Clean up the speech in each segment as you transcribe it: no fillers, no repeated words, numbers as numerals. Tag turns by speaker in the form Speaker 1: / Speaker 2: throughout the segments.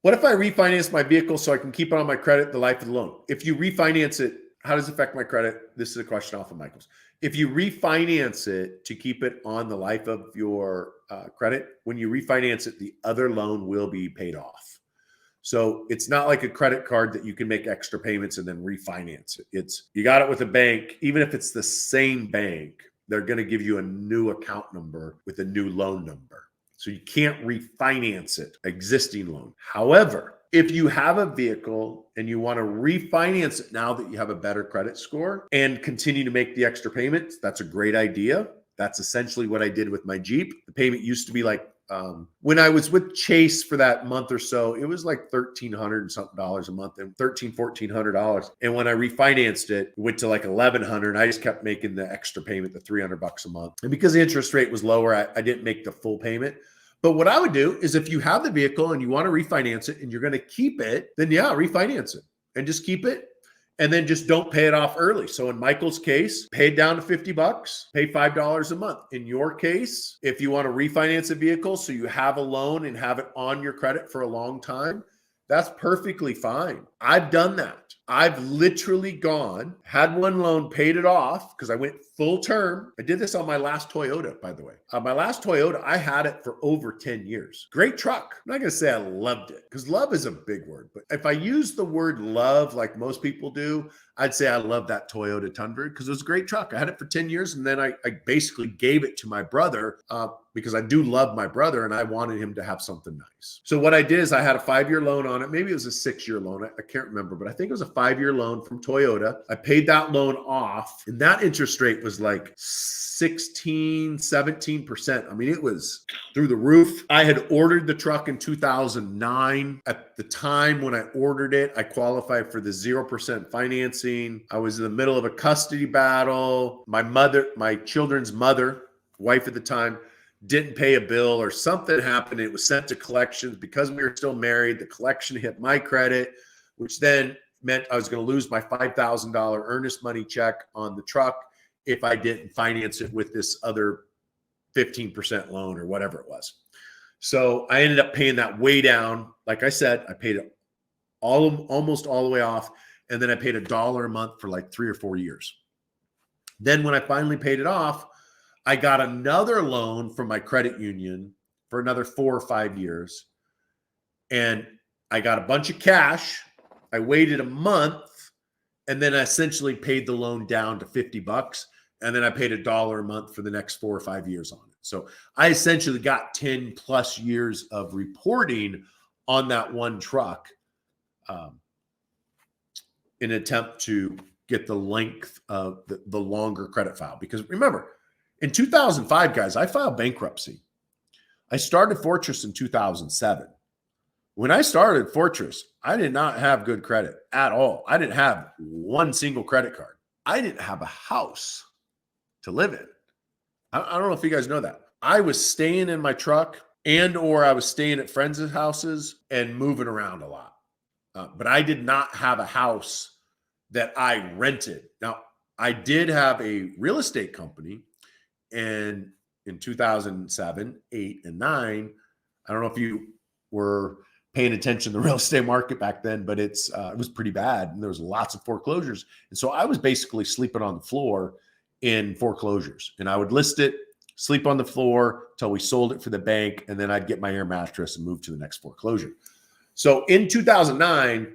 Speaker 1: What if I refinance my vehicle so I can keep it on my credit the life of the loan? If you refinance it, how does it affect my credit? This is a question off of Michael's. If you refinance it to keep it on the life of your credit, when you refinance it, the other loan will be paid off. So it's not like a credit card that you can make extra payments and then refinance it. It's you got it with a bank, even if it's the same bank, they're going to give you a new account number with a new loan number. So you can't refinance it, existing loan. However, if you have a vehicle and you want to refinance it now that you have a better credit score and continue to make the extra payments, that's a great idea. That's essentially what I did with my Jeep. The payment used to be like, when I was with Chase for that month or so, it was like $1,300 and something dollars a month, and $1,400. And when I refinanced it, it went to like $1,100. And I just kept making the extra payment, the $300 a month. And because the interest rate was lower, I didn't make the full payment. But what I would do is if you have the vehicle and you want to refinance it and you're going to keep it, then yeah, refinance it and just keep it. And then just don't pay it off early. So in Michael's case, pay it down to $50, pay $5 a month. In your case, if you want to refinance a vehicle so you have a loan and have it on your credit for a long time, that's perfectly fine. I've done that. I've literally had one loan, paid it off because I went full term. I did this on my last Toyota, by the way. My last Toyota, I had it for over 10 years. Great truck. I'm not going to say I loved it because love is a big word. But if I use the word love like most people do, I'd say I love that Toyota Tundra because it was a great truck. I had it for 10 years and then I basically gave it to my brother because I do love my brother and I wanted him to have something nice. So what I did is I had a 5-year loan on it. Maybe it was a 6-year loan. I can't remember, but I think it was a 5-year loan from Toyota. I paid that loan off and that interest rate was like 16, 17%. I mean, it was through the roof. I had ordered the truck in 2009. At the time when I ordered it, I qualified for the 0% financing. I was in the middle of a custody battle. My children's mother, wife at the time, didn't pay a bill or something happened. It was sent to collections because we were still married. The collection hit my credit, which then meant I was going to lose my $5,000 earnest money check on the truck if I didn't finance it with this other 15% loan or whatever it was. So I ended up paying that way down. Like I said, I paid it almost all the way off. And then I paid $1 a month for like 3 or 4 years. Then when I finally paid it off, I got another loan from my credit union for another 4 or 5 years. And I got a bunch of cash. I waited a month and then I essentially paid the loan down to $50. And then I paid $1 a month for the next 4 or 5 years on it. So I essentially got 10 plus years of reporting on that one truck in an attempt to get the length of the longer credit file. Because remember, in 2005, guys, I filed bankruptcy. I started Fortress in 2007. When I started Fortress, I did not have good credit at all. I didn't have one single credit card. I didn't have a house to live in. I don't know if you guys know that. I was staying in my truck or I was staying at friends' houses and moving around a lot. But I did not have a house that I rented. Now, I did have a real estate company. And in 2007, 8, and 9, I don't know if you were paying attention to the real estate market back then, but it was pretty bad. And there was lots of foreclosures. And so I was basically sleeping on the floor in foreclosures. And I would list it, sleep on the floor till we sold it for the bank. And then I'd get my air mattress and move to the next foreclosure. So in 2009,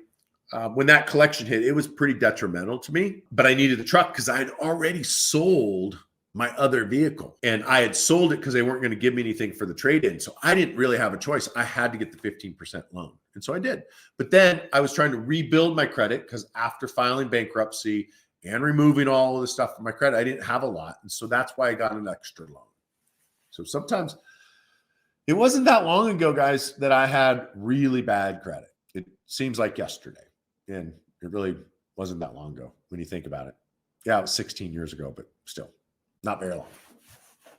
Speaker 1: when that collection hit, it was pretty detrimental to me. But I needed the truck because I had already sold my other vehicle. And I had sold it because they weren't going to give me anything for the trade-in. So I didn't really have a choice. I had to get the 15% loan. And so I did. But then I was trying to rebuild my credit because after filing bankruptcy and removing all of the stuff from my credit, I didn't have a lot. And so that's why I got an extra loan. So sometimes it wasn't that long ago, guys, that I had really bad credit. It seems like yesterday. And it really wasn't that long ago when you think about it. Yeah, it was 16 years ago, but still. Not very long.